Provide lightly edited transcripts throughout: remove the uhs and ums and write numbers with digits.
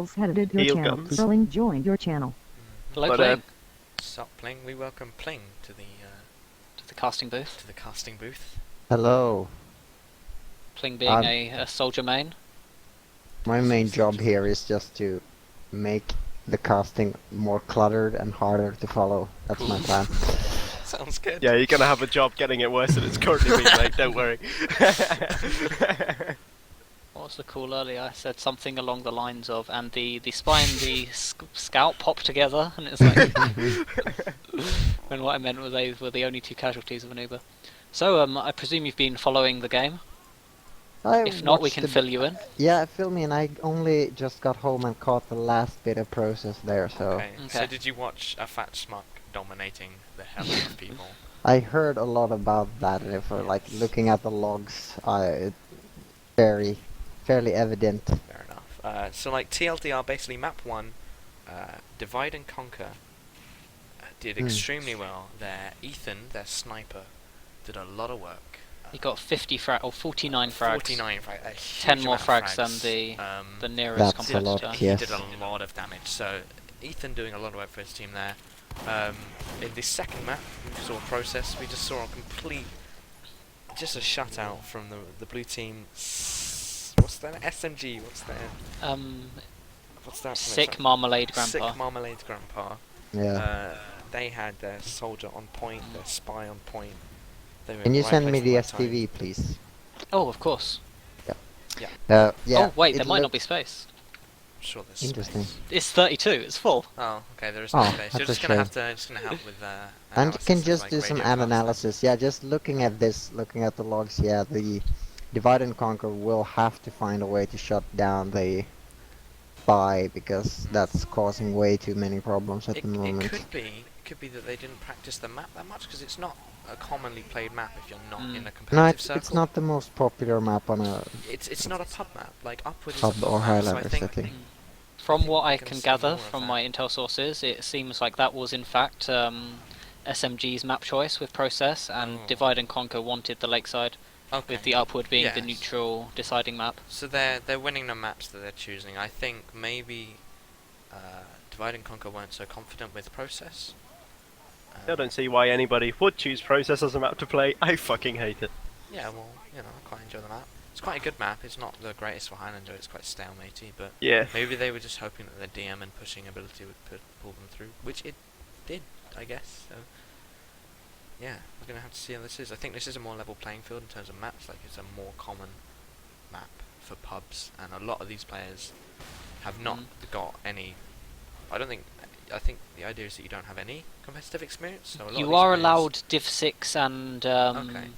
Heels had edited your Heel channel. comes. Rolling joined your channel. Hello, But, Pling. Sup, Pling? We welcome Pling to the Casting booth. casting booth. Hello. Pling being a soldier main. My main job here is just to make the casting more cluttered and harder to follow. That's my plan. Sounds good. Yeah, you're gonna have a job getting it worse than it's currently being made, don't worry. What was the call earlier? I said something along the lines of, and the spy and the scout pop together, and it's like, when what I meant was they were the only two casualties of an Uber. So, I presume you've been following the game? If not, we can fill you in. Yeah, fill me in. I only just got home and caught the last bit of process there, so... Okay. So did you watch a fat schmuck dominating the hell out of people? I heard a lot about that, and if like looking at the logs, it's fairly evident. Fair enough. So like TLDR, basically map 1, Divide and Conquer, did extremely well there. Ethan, their sniper, did a lot of work. He got 49 frags. 49 frags. 10 more frags than the nearest That's a lot, competitor. yes. He did a lot of damage. So Ethan doing a lot of work for his team there. In the second map, we saw a process. We just saw a complete, just a shutout from the blue team. What's that? SMG. What's that? What's that? Sick Marmalade Grandpa. Sick Marmalade Grandpa. Yeah. They had their soldier on point, their spy on point. They were Can you right send me place the at the right STV, please? Oh, of course. Yeah. Oh, wait, there might not be space. I'm sure there's Interesting. space. It's 32, it's full. Oh, okay, there is no space. You're that's just a gonna shame. have to help with And you can analysis of, just like, do some radio class analysis. Yeah, just looking at this, looking at the logs, yeah, the Divide and Conquer will have to find a way to shut down the spy, because that's causing way too many problems at the moment. It could be that they didn't practice the map that much, because it's not a commonly played map if you're not in a competitive No, circle. it's not the most popular map on a It's not a pub map. Like Upward is pub a pub or map, so I Highlander think setting. From what I can can see gather more of from that. my intel sources, it seems like that was in fact SMG's map choice with Process, and Divide and Conquer wanted the Lakeside, okay. with the Upward being the Yes. neutral deciding map. So they're winning the maps that they're choosing. I think maybe Divide and Conquer weren't so confident with Process. I don't see why anybody would choose Process as a map to play. I fucking hate it. Yeah, well, you know, I quite enjoy the map. It's quite a good map. It's not the greatest for Highlander. It's quite stalematey, but Yeah. maybe they were just hoping that their DM and pushing ability would pull them through, which it did, I guess. So yeah, we're gonna have to see how this is. I think this is a more level playing field in terms of maps. Like, it's a more common map for pubs, and a lot of these players have not got any. I think the idea is that you don't have any competitive experience. So a lot of You these are players- allowed Div 6 and Okay.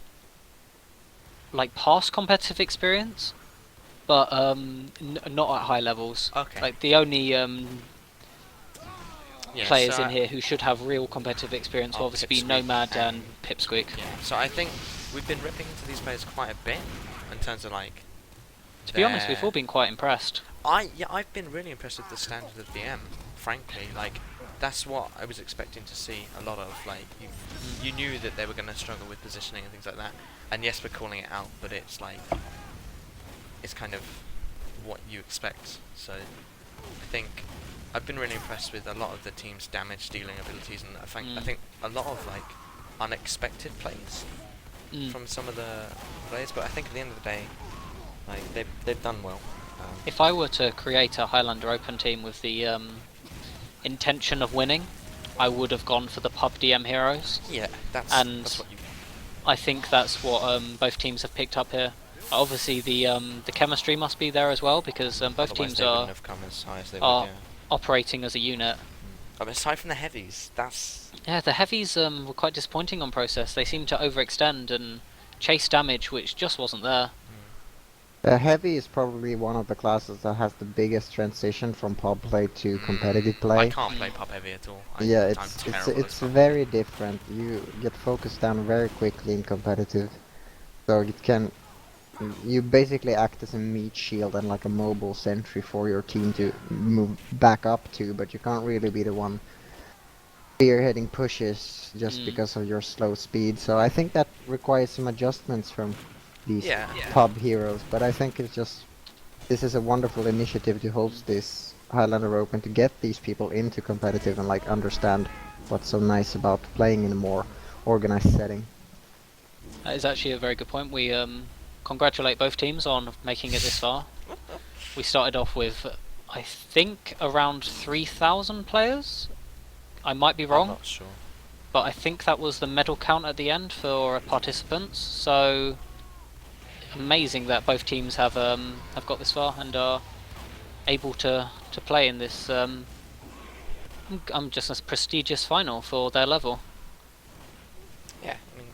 like past competitive experience, but not at high levels. Okay. Like the only Yeah, players so in here who should have real competitive experience will obviously be Pipsqueak Nomad and Pipsqueak. Yeah. So I think we've been ripping into these players quite a bit in terms of like. To be honest, we've all been quite impressed. I've been really impressed with the standard of DM. Frankly, like, that's what I was expecting to see a lot of. Like, you knew that they were going to struggle with positioning and things like that. And yes, we're calling it out, but it's like, it's kind of what you expect. So I think I've been really impressed with a lot of the team's damage dealing abilities, and I think a lot of like unexpected plays from some of the players. But I think at the end of the day, like, they've done well. If I were to create a Highlander Open team with the intention of winning, I would have gone for the pub DM heroes. Yeah, that's what you. I think that's what both teams have picked up here. Obviously, the chemistry must be there as well, because both Otherwise teams they are wouldn't have come as high as they are would, yeah. operating as a unit. I mean, aside from the heavies, that's. Yeah, the heavies were quite disappointing on Process. They seemed to overextend and chase damage, which just wasn't there. Heavy is probably one of the classes that has the biggest transition from pub play to competitive play. I can't play pub heavy at all. Yeah, I'm it's terrible at pub. very different. You get focused down very quickly in competitive, so it can. You basically act as a meat shield and like a mobile sentry for your team to move back up to, but you can't really be the one spearheading pushes just because of your slow speed. So I think that requires some adjustments from these pub heroes, but I think it's just, this is a wonderful initiative to host this Highlander Open to get these people into competitive and like understand what's so nice about playing in a more organized setting. That is actually a very good point. We congratulate both teams on making it this far. We started off with, I think, around 3,000 players. I might be I'm wrong, not sure. but I think that was the medal count at the end for participants. So amazing that both teams have got this far and are able to play in this just a prestigious final for their level. Yeah, I mean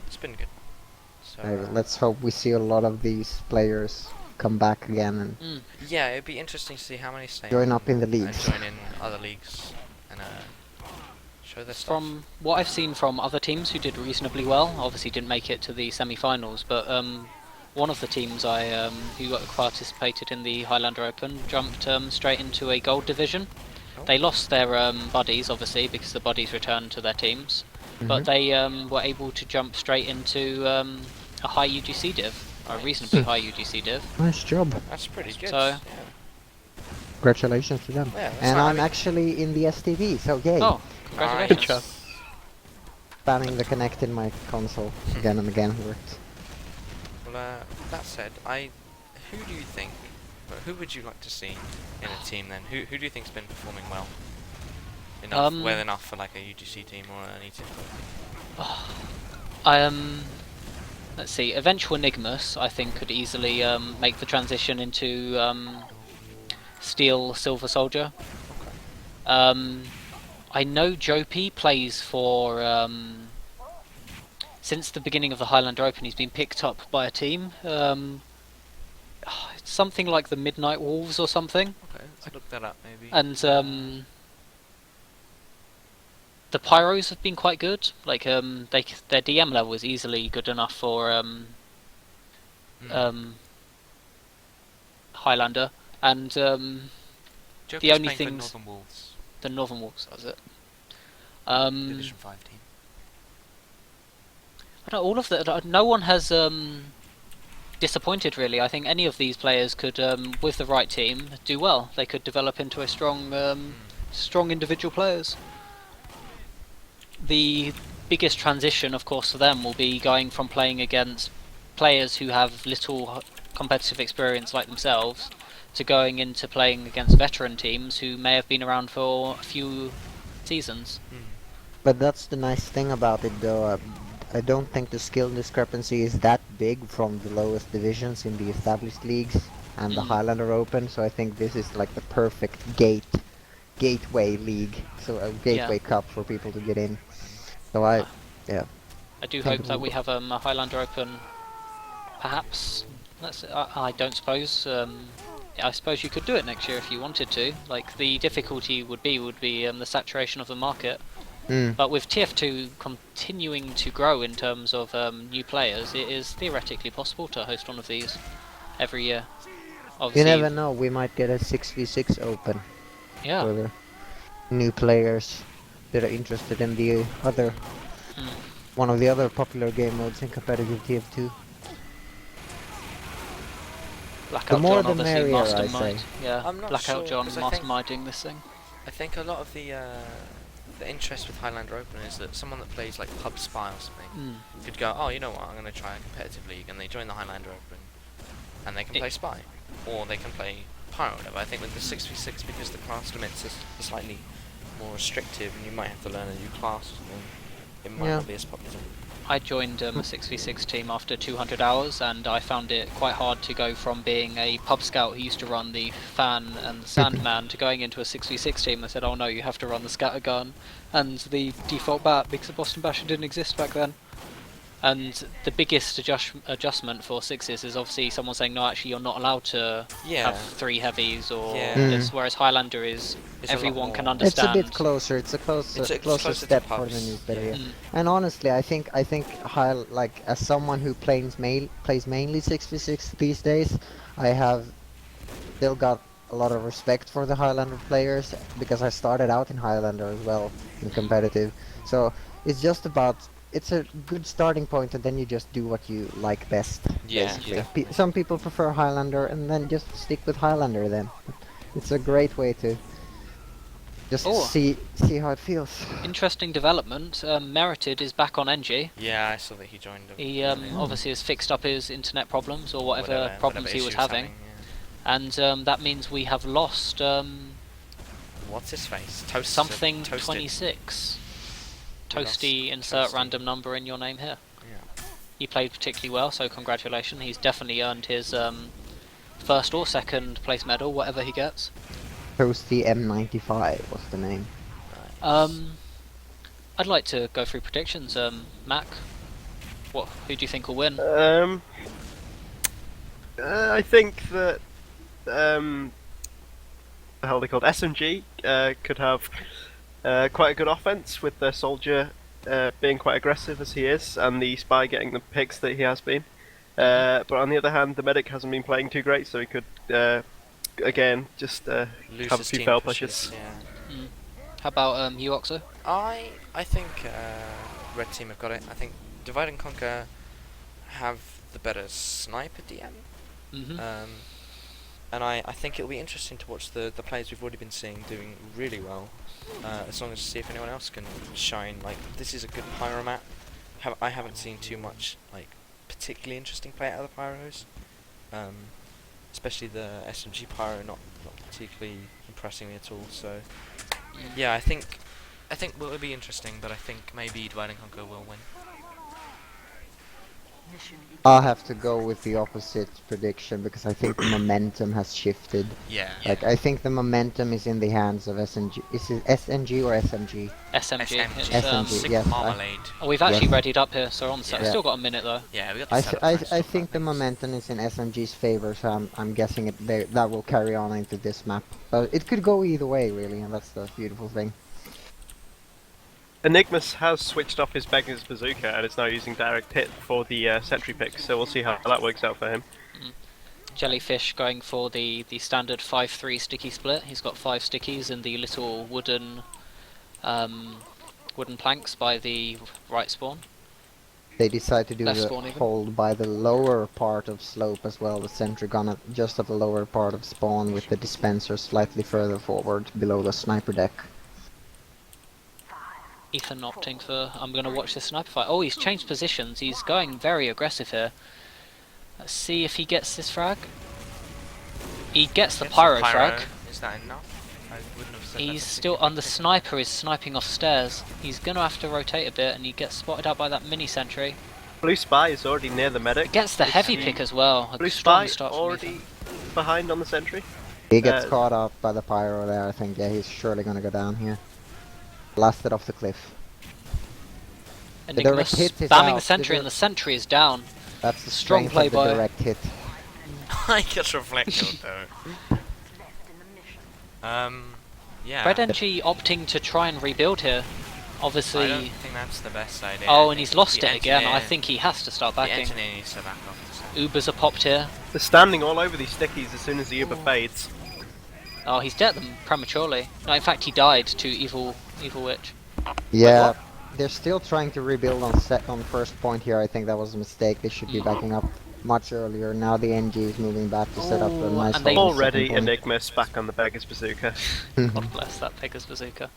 it's been good. So Let's hope we see a lot of these players come back again and yeah, it'd be interesting to see how many stay join on up in the and leagues. join in other leagues and show their stuff. From what I've seen from other teams who did reasonably well, obviously didn't make it to the semi-finals, but one of the teams who participated in the Highlander Open jumped straight into a gold division. Oh. They lost their buddies, obviously, because the buddies returned to their teams, but they were able to jump straight into a high UGC div, a reasonably high UGC div. Nice job. That's pretty good. So- yeah. Congratulations to them. Yeah, that's And not- I I'm mean- actually in the STV, so yay. Oh, congratulations. Nice. Spamming the connect in my console again and again worked. Well, that said, who do you think? Who would you like to see in a team then? Who do you think's been performing well enough for like a UGC team or an ETF? Let's see. Eventual Enigmas, I think, could easily make the transition into Steel Silver Soldier. I know Jopie plays for. Since the beginning of the Highlander Open, he's been picked up by a team. Something like the Midnight Wolves or something. Okay, let's look that up maybe. And the Pyros have been quite good. Like their DM level is easily good enough for Highlander, and Joker's the only playing for things- Northern Wolves, the Northern Wolves does it. Division 5 team. I don't know, all of the no one has disappointed really. I think any of these players could, with the right team, do well. They could develop into a strong individual players. The biggest transition, of course, for them will be going from playing against players who have little competitive experience like themselves to going into playing against veteran teams who may have been around for a few seasons. But that's the nice thing about it though. I don't think the skill discrepancy is that big from the lowest divisions in the established leagues and the Highlander Open, so I think this is like the perfect gateway league, so a gateway cup for people to get in. So I do hope that we have a Highlander Open, perhaps. I don't suppose. I suppose you could do it next year if you wanted to. Like the difficulty would be the saturation of the market. But with TF2 continuing to grow in terms of new players, it is theoretically possible to host one of these every year. Obviously, you never know, we might get a 6v6 open yeah. for the new players that are interested in the other one of the other popular game modes in competitive TF2. Blackout more John the obviously merrier, I mastermind. say. Yeah, I'm not Blackout sure, John 'cause I think- masterminding this thing. I think a lot of the interest with Highlander Open is that someone that plays like Pub Spy or something could go, oh, you know what, I'm going to try a competitive league, and they join the Highlander Open, and they can play Spy, or they can play Pyro or whatever. I think with the 6v6, because the class limits are slightly more restrictive, and you might have to learn a new class or something, it might not be as popular. I joined a 6v6 team after 200 hours, and I found it quite hard to go from being a pub scout who used to run the fan and the Sandman to going into a 6v6 team. They said, oh no, you have to run the scattergun and the default bat, because the Boston Basher didn't exist back then. And the biggest adjustment for sixes is obviously someone saying, no, actually you're not allowed to have 3 heavies or this, whereas Highlander is It's a lot everyone can more. understand. It's a bit closer. It's a closer closer to step for the pubs. new player. Yeah. And honestly, I think like as someone who plays mainly 6v6 these days, I have still got a lot of respect for the Highlander players because I started out in Highlander as well in competitive. So it's just about, it's a good starting point, and then you just do what you like best. Yeah, Basically. Some people prefer Highlander, and then just stick with Highlander then. It's a great way to just Oh. see how it feels. Interesting development. Merited is back on NG. Yeah, I saw that he joined. He obviously has fixed up his internet problems or whatever problems he was issues having, yeah. and that means we have lost What's his face? something Toasted. 26. We lost Toasty, insert Toasty. random number in your name here. Yeah. He played particularly well, so congratulations. He's definitely earned his first or second place medal, whatever he gets. Toasty M95 was the name. I'd like to go through predictions. Mac, who do you think will win? I think that the hell they called SMG could have quite a good offense with their soldier being quite aggressive as he is, and the spy getting the picks that he has been. But on the other hand, the medic hasn't been playing too great, so he could again just Lose have a his few team fail pushes, pushes. Yeah. How about you, Oxo? I think red team have got it. I think Divide and Conquer have the better sniper DM. Mm-hmm. And I think it'll be interesting to watch the players we've already been seeing doing really well. As long as to see if anyone else can shine. Like, this is a good pyro map. I haven't seen too much like particularly interesting play out of the pyros. Especially the SMG pyro not particularly impressing me at all. So yeah, I think it'll be interesting, but I think maybe Divide and Conquer will win. I'll have to go with the opposite prediction because I think the momentum has shifted. Yeah. Like, I think the momentum is in the hands of SNG. Is it SNG or SMG? SMG. It's, SMG, Sick yes, Marmalade. we've actually Yes. readied up here, so we're on the set. Yeah. Still got a minute though. Yeah, we got the setup first, I talk think about the things. momentum is in SMG's favor, so I'm guessing that will carry on into this map. But it could go either way, really, and that's the beautiful thing. Enigmas has switched off his Beggar's Bazooka and is now using direct hit for the sentry pick, so we'll see how that works out for him. Jellyfish going for the standard 5-3 sticky split. He's got 5 stickies and the little wooden planks by the right spawn. They decide to do Left the spawn even. hold by the lower part of slope as well, the sentry gun just at the lower part of spawn with the dispenser slightly further forward below the sniper deck. Ethan opting for, I'm going to watch this sniper fight. Oh, he's changed positions. He's going very aggressive here. Let's see if he gets this frag. He gets the Gets pyro frag. Is that enough? I wouldn't have said He's that's a still on the significant- sniper is sniping off stairs. He's going to have to rotate a bit and he gets spotted out by that mini sentry. Blue Spy is already near the medic. Gets the heavy pick as well. A Blue strong Spy start from already Ethan. behind on the sentry. He gets Uh, caught up by the pyro there, I think. Yeah, he's surely gonna go down here. Blasted off the cliff. Enigma direct hit is spamming out. the sentry and the sentry is down. That's the Strong strength play of the by- direct hit. I get reflected though. Yeah. Red NG opting to try and rebuild here. I Obviously. don't think that's the best idea. Oh, I and he's think lost the it again. I engineer- think he has to start the backing. engineer needs to back off. To Ubers are popped here. They're standing all over these stickies as soon as the Uber fades. Oh, he's dead them prematurely. No, in fact, he died to Evil Witch. Yeah, what? they're still trying to rebuild on first point here. I think that was a mistake. They should be backing up much earlier. Now the NG is moving back to set up a Ooh, nice and they- hold on the Already second point. Enigmas back on the Beggar's Bazooka. God bless that Pegasus Bazooka.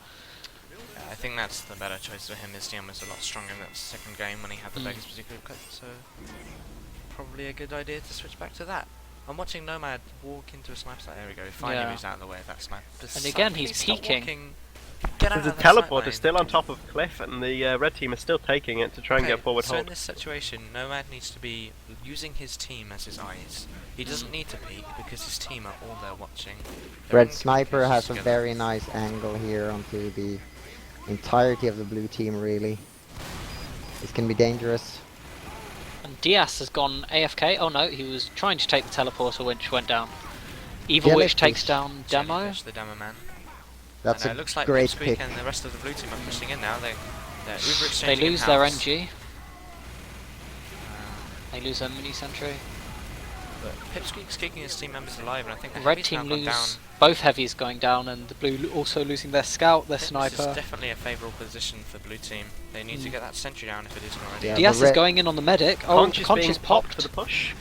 I think that's the better choice for him. His team was a lot stronger in that second game when he had the Vegas Bazooka cut, so probably a good idea to switch back to that. I'm watching Nomad walk into a sniper site. There we go. He finally Yeah. moves out of the way of that sniper. And again, Please he's stop peeking. walking. Get out The of that teleport sight is still on top of Cliff, and the red team is still taking it to try and Okay, get forward so in hold. this situation, Nomad needs to be using his team as his eyes. He doesn't need to peek because his team are all there watching. They're Red in Sniper has a communications very together. nice angle here onto the entirety of the blue team, really. This can be dangerous. And Diaz has gone AFK. Oh no, he was trying to take the teleporter which went down. Evil Witch takes Jellyfish. down Demo. Jellyfish, the demo man. That's And, a it looks like great Pipsqueak pick. and the rest of the blue team are pushing in now. They're Uber They exchanging lose their in-house. NG. They lose their mini sentry. But Pipsqueak's keeping his team members alive, and I think the Red heavy's team now gone lose down. both heavies going down, and the blue also losing their scout, their This sniper. is definitely a favourable position for blue team. They need to get that sentry down if it isn't already. Yeah, Diaz the is red- going in on the medic. Oh, Conch is being Conch is popped popped. for the push.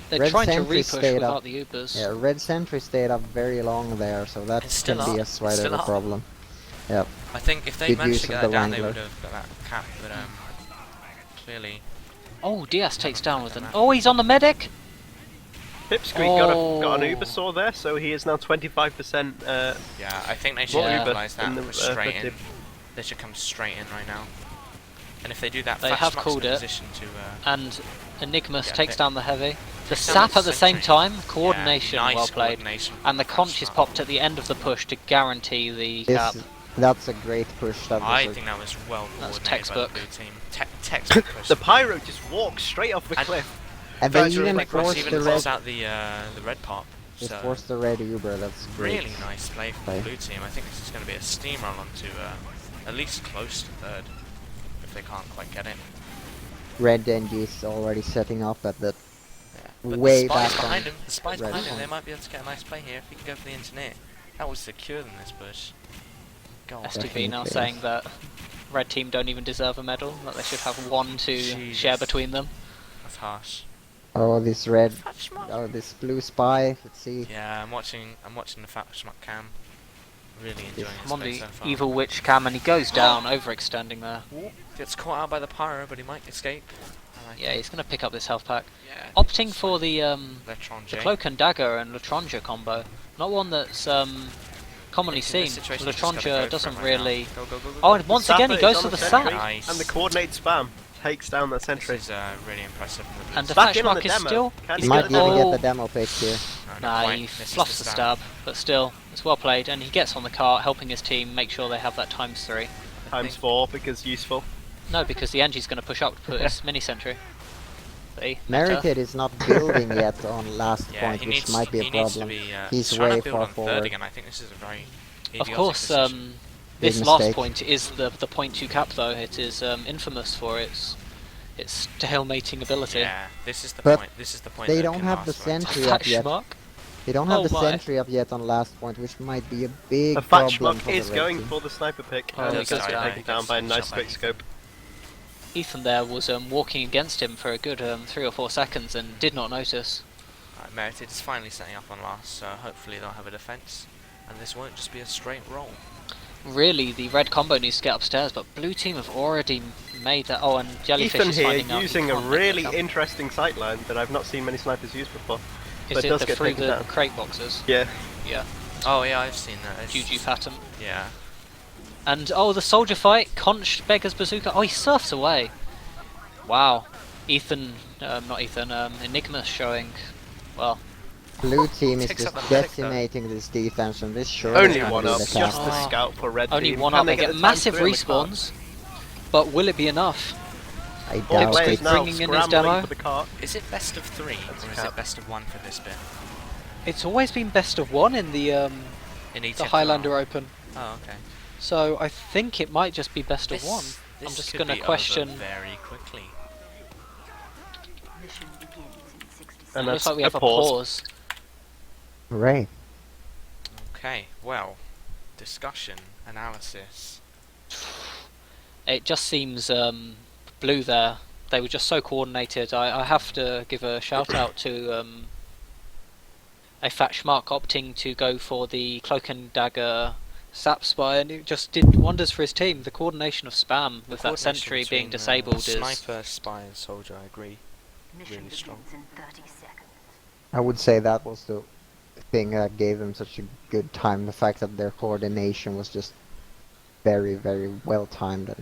They're Red trying to Sentry repush stayed without up. the Ubers. Yeah, Red Sentry stayed up very long there, so that It's can still be up. a slight It's of still a up. problem. Yep. I think if they Good managed use to get of that the down, they Wrangler. would have got that cap. But clearly, Oh, Diaz takes down with done an. that. Oh, he's on the medic. Pipsqueak got an Oh. Uber saw there, so he is now 25%. yeah, I think they should More Uber utilise that in the, and push straight in. 50. They should come straight in right now. And if they do that, They Flash have Mock's called in a it. position to. And Enigmus Yeah, takes they- down the heavy. The takes down sap the at the same sentry. time. Yeah, Coordination, nice well played. coordination And the from conch Flash is Mock. popped at the end of the push to guarantee the cap. That's a great push. That was I a- think that was well That's coordinated textbook. by the blue team. Textbook push. The Pyro just walks straight off the And- cliff. and they That's really even like Cross forced even the red. calls out the red pop. Just So forced the red Uber. That's great. really nice play from the blue team. I think this is going to be a steamroll onto at least close to third if they can't quite get it. Red Denji is already setting up at the Yeah. But way the spy's back on behind him. The spy's red behind him. point. They might be able to get a nice play here if he can go for the engineer. That would secure them this push. Go on. STV now Definitely. saying that red team don't even deserve a medal, that they should have one to Jesus. share between them. That's harsh. Oh, this red. Fat Schmuck. Oh, this blue spy. Let's see. Yeah, I'm watching the Fat Schmuck cam. Really enjoying Come on, his the play so far. evil witch cam, and he goes down, overextending there. Gets caught out by the pyro, but he might escape. And I Yeah, he's going to pick up this health pack. yeah, Opting for the Electron the J. cloak and dagger and Latronja combo, not one that's commonly In seen. this situation, you just gotta go Latronja for doesn't it right really. now. Go, go, go, Oh, go. and once Sapper again he is goes on for the the sentry, sap. Nice. And the coordinate spam takes down that This sentry. is really impressive from the blue And the team. Back in on Fashmark the is demo. still. Can He's he Might get even the get oh, the demo pick here. No, not Nah, quite. he Misses fluffs the stab, but still, it's well played, and he gets on the cart, helping his team make sure they have that ×3. Times 4 because useful. No, because the Angie's going to push up to put his mini sentry. See? Merited is not building yet on last Yeah, point, he which needs, might be a he needs to problem. be, He's trying way to build far on third forward. again. I think this is a very Of idiotic course, decision. this Big last mistake. point is the point 2 cap though. It is infamous for its stalemating ability. Yeah, this is the But point. This is the point. they that don't can have the last forever. sentry Fat up yet. schmuck. They don't have Oh the my. sentry up yet on last point, which might be a big A fat problem schmuck for is the red going team. for the sniper pick, Oh, and he he does goes get down. taken down by a nice quick scope. Ethan there was walking against him for a good 3 or 4 seconds and did not notice. Right, Merited is finally setting up on last, so hopefully they'll have a defense, and this won't just be a straight roll. Really, the red combo needs to get upstairs, but blue team have already made that. Oh, and Jellyfish Ethan is here finding out he using a can't make really the cap. interesting sightline that I've not seen many snipers use before. Is but it does the get through taken the down. crate boxes? Yeah. Yeah, Oh yeah, I've seen that. It's- GG pattern. Yeah. And oh, the soldier fight, Conch beggars bazooka. Oh, he surfs away. Wow, Ethan, not Ethan, Enigma showing. Well, Blue team is Takes just up the medic, though. decimating this defense, and this surely Only can one be up, the just cap. the scout for red only team. one Can up. They get get the times massive 3 on the cart? respawns, but will it be enough? I All doubt players it. now Bringing in his scrambling demo. for the cart. Is it best of 3 That's or is cap. it best of 1 for this bit? It's always been best of 1 in the In ETFR? Highlander Open, Oh, okay. so I think it might just be best of 1. I'm just could gonna be over question. very quickly. It And looks that's like we have a pause. pause. Hooray. Okay, well, discussion, analysis. It just seems blue there. They were just so coordinated. I have to give a shout out to a Fat Schmuck opting to go for the cloak and dagger sap spy, and it just did wonders for his team. The coordination of spam with that Coordination sentry being between, disabled is. Sniper, spy, and soldier. I agree. Really strong. I would say that was the thing that gave them such a good time. The fact that their coordination was just very, very well timed. It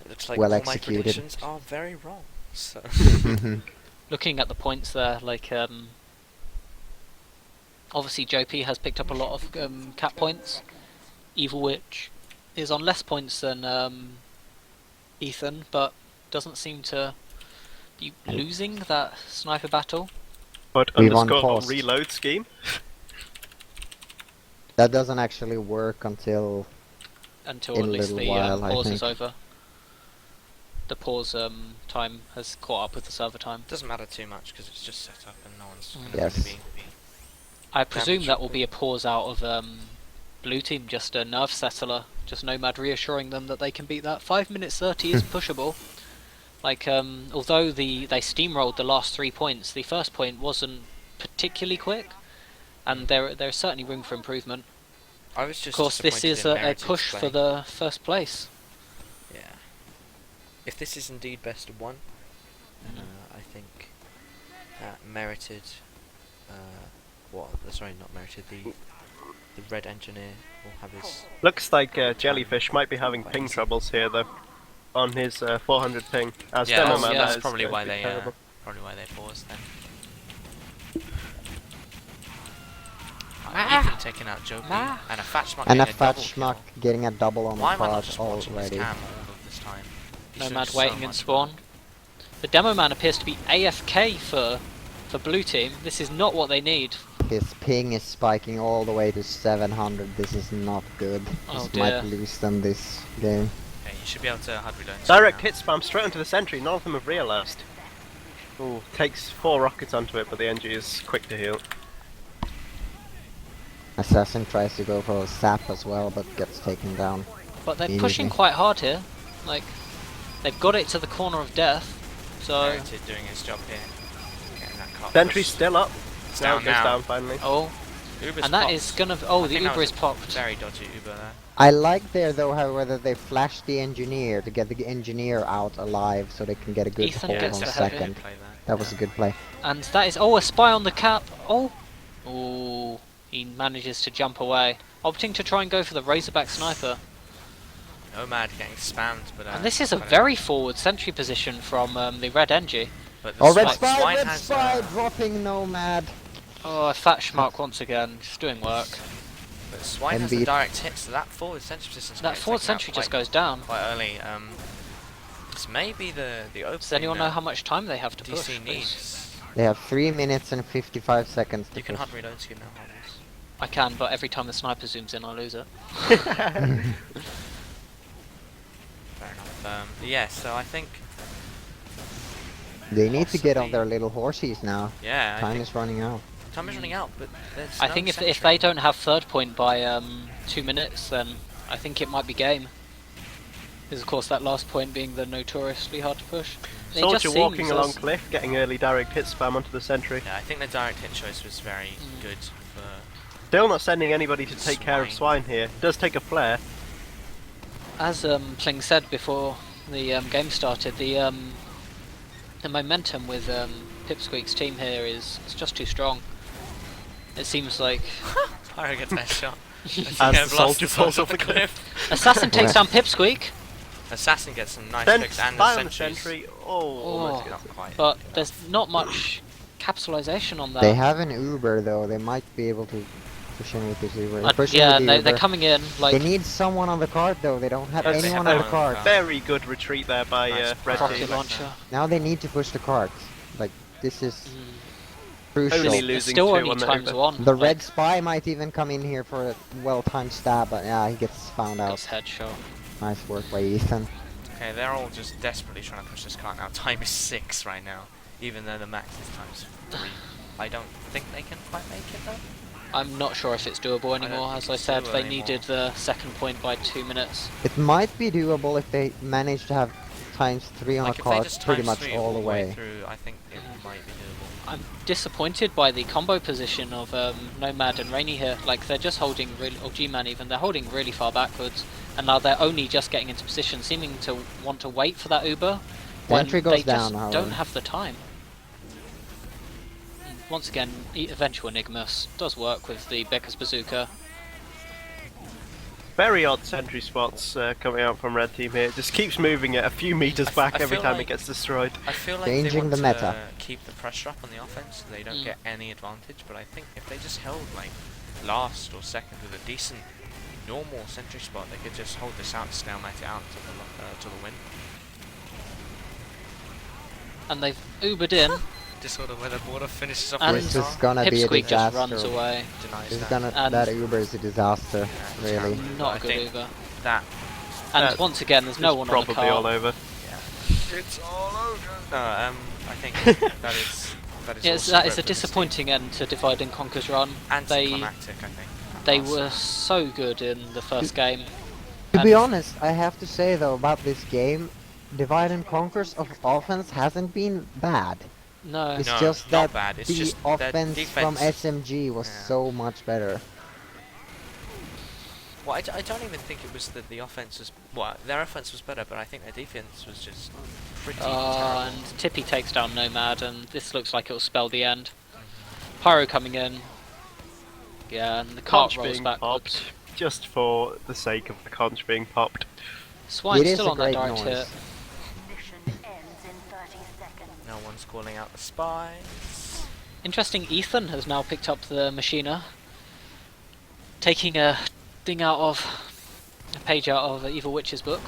looks like Well all my executed. predictions are very wrong. So Looking at the points there, like obviously Joe P has picked up a lot of cap points. Evil Witch is on less points than Ethan, but doesn't seem to be losing that sniper battle. But We've on underscore pause. reload scheme. That doesn't actually work until Until In at a least little the while, I pause is think. over. The pause time has caught up with the server time. doesn't matter too much because it's just set up and no one's going Yes. to be. I presume Damage. that will be a pause out of blue team, just a nerve settler, just Nomad reassuring them that they can beat that. 5 minutes 30 is pushable. Like, although they steamrolled the last 3 points, the first point wasn't particularly quick, and there's certainly room for improvement. I was just Of course, this disappointed is in a Meritage push play. for the first place. Yeah. If this is indeed best of 1, I think that merited. Sorry, not merited. The red engineer will have his. Looks like Jellyfish might be having ping troubles here though, on his 400 ping. As Yeah, Demo Man, yeah. that that's is probably going why to be they terrible. paused then. Ethan taking out Joby and a fat schmuck And a getting fat double schmuck kill. getting a double on Why the am I not card just watching this already. cam all of this time? He's doing Nomad so waiting in much spawn. work. The Demo Man appears to be AFK for blue team. This is not what they need. His ping is spiking all the way to 700. This is not good. Oh This dear. might lose them this game. Okay, you should be able to HUD reload. Direct now. hit spam straight onto the sentry, none of them have realised. Ooh, takes 4 rockets onto it, but the NG is quick to heal. Assassin tries to go for a sap as well, but gets taken down. But they're Easy. pushing quite hard here. Like, they've got it to the corner of death. So, Merited doing his job here. Getting that car Sentry's pushed. still up. It's Now down it goes now. down finally. oh, Uber's and that popped. is gonna. I Oh, the think that Uber was is a popped. Very dodgy Uber there. I like there though, however, they flashed the engineer to get the engineer out alive so they can get a good Ethan hold gets on the definitely head second. play there. That was a good play. And that is. Oh, a spy on the cap. Oh. Oh. He manages to jump away. Opting to try and go for the Razorback sniper. Nomad getting spammed, but And this is a but, very forward sentry position from the Red NG. But the Oh, Red Swine- Spy! Swine Red has, Spy! Dropping Nomad! Oh, a fat schmuck once again, just doing work. But Swine has the MB. direct hit, so that forward sentry position's That getting forward taken out sentry just quite- goes down. quite early. This may be the opening. Does anyone know that how much time they have to push? DC please? needs. They have 3 minutes and 55 seconds to You can push. HUD reload scheme now, Harvest. I can, but every time the sniper zooms in, I lose it. Fair enough. Yeah, so I think. They need to get on Possibly. their little horses now. Yeah, I Time think is running out. time is running out, but there's I no think if sentry. they don't have third point by 2 minutes, then I think it might be game. Because of course that last point being the notoriously hard to push. It just Soldier walking seems along as- cliff, getting early direct hit spam onto the sentry. Yeah, I think the direct hit choice was very good for. Still not sending anybody to take care of Swine. Swine here. Does take a flare. As Pling said before the game started, the momentum with Pipsqueak's team here is just too strong. It seems like Pyro gets that shot. As the soldier falls off the cliff. Assassin takes down Pipsqueak, Assassin gets some nice Then picks and spy the on the sentries. sentry. Oh, almost Oh. gets Not quite. but there's not much capitalization on that. They have an Uber though, they might be able to push in with this Uber. Push in yeah, with the they're Uber. coming in like They need someone on the card though, they don't have Yes, they anyone have on the card. Very good retreat there by Nice Red play. rocket Team. launcher. Now they need to push the cards. Like, this is Mm. crucial. Only It's losing still 2 only on the times Uber. one. The like, red spy might even come in here for a well-timed stab, but yeah, he gets found out. gets headshot. Nice work by Ethan. Okay, they're all just desperately trying to push this cart now. Time is 6 right now, even though the max is times 3. I don't think they can quite make it though. I'm not sure if it's doable don't anymore. think As I it's said, doable they anymore. needed the second point by 2 minutes. It might be doable if they manage to have times 3 on Like a if they card just pretty times much 3 all the way. through, I think it might be doable. I'm disappointed by the combo position of Nomad and Rainy here. Like, they're just holding really, or G-Man even, they're holding really far backwards. And now they're only just getting into position, seeming to want to wait for that Uber. When Entry they goes just down, don't however. have the time. Once again, Eventual Enigmus does work with the Becker's Bazooka. Very odd sentry spots coming out from Red Team here. It just keeps moving it a few meters back I every feel time it like- gets destroyed. I feel like Changing they want the to meta. keep the pressure up on the offense so they don't Mm. get any advantage, but I think if they just held like last or second with a decent normal sentry spot, they could just hold this out, stalemate it out to the win. And they've Ubered in, Just sort of where the border finishes off and with This the is star, gonna be a Pipsqueak just runs disaster. away. denies This is that. gonna, And- that Uber is a disaster, Yeah, really. terrible. Not I a good think Uber. that And once again, there's no It's one on the probably all car. over. it's all over. No, I think that is Yes, also that great is a for this team. disappointing end to Divide and Conquer's run. They Anticlimactic, I think. they Also. were so good in the first game. To be And- honest, I have to say though about this game, Divide and Conquer's of offense hasn't been bad. No. It's No, just not that bad. It's the just their offense from defense. SMG was Yeah. so much better. Well, I don't even think it was that the offense was. Well, their offense was better, but I think their defense was just pretty terrible. And Tippy takes down Nomad, and this looks like it'll spell the end. Pyro coming in. Yeah, and the cart Conch rolls being backwards. popped just for the sake of the conch being popped. Swine's It is still a on that great direct noise. hit. Mission ends in 30 seconds. No one's calling out the spies. Interesting, Ethan has now picked up the Machina. Taking a thing out of... a page out of Evil Witch's book.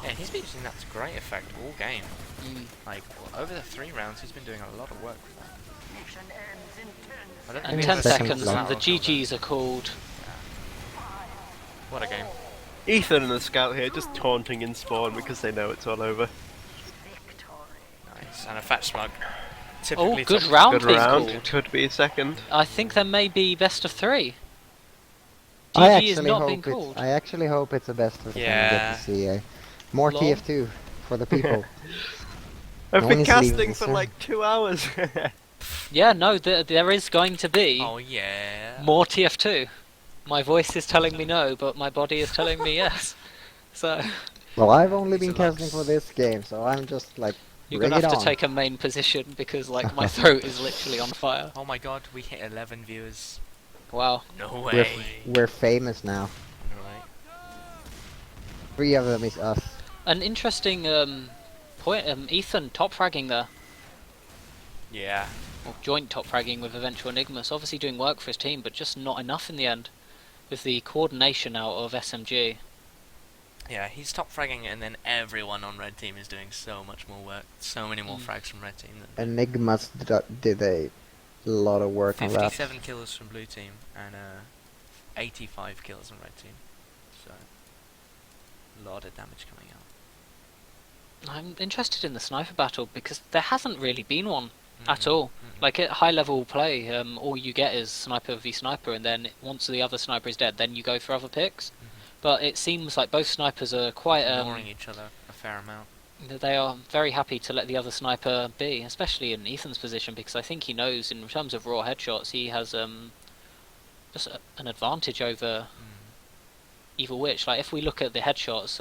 Yeah, he's been using that to great effect all game. Mm. Like, over the 3 rounds, he's been doing a lot of work with that. Mission ends in 10 I don't And think 10 we've ever seen seconds, this and out the of Highlander. GGs are called. What a game. Ethan and the scout here just taunting in spawn because they know it's all over. victory. Nice. And a fat smug. Oh, Typically good top- round Good being round. called. Could be a second. I think there may be best of 3. I GG is actually not being hope called. I actually hope it's a best of 10 we Yeah. get to see more Lol. TF2 for the people. I've No been one is casting leaving, for sir. like 2 hours. Yeah, no, there is going to be Oh, yeah. more TF2. My voice is telling me no, but my body is telling me yes. So, Well, I've only These been are casting lux. for this game, so I'm just like, you're bring gonna have it to on. take a main position because, like, my throat is literally on fire. Oh my god, we hit 11 viewers. Wow. No We're, way. we're famous now. No way. 3 of them is us. An interesting point. Ethan top fragging there, Yeah. or joint top fragging with Eventual Enigmas. Obviously doing work for his team, but just not enough in the end. With the coordination out of SMG. Yeah, he's top fragging and then everyone on red team is doing so much more work. So many more Mm. frags from red team. Than Enigmas did a lot of work on that. 57 kills from blue team and 85 kills on red team. So, a lot of damage coming out. I'm interested in the sniper battle because there hasn't really been one at Mhm, all. mhm. Like at high level play, all you get is sniper v sniper, and then once the other sniper is dead, then you go for other picks. But it seems like both snipers are quite Ignoring each other a fair amount. they are very happy to let the other sniper be, especially in Ethan's position, because I think he knows in terms of raw headshots he has just an advantage over Evil Witch. Like if we look at the headshots,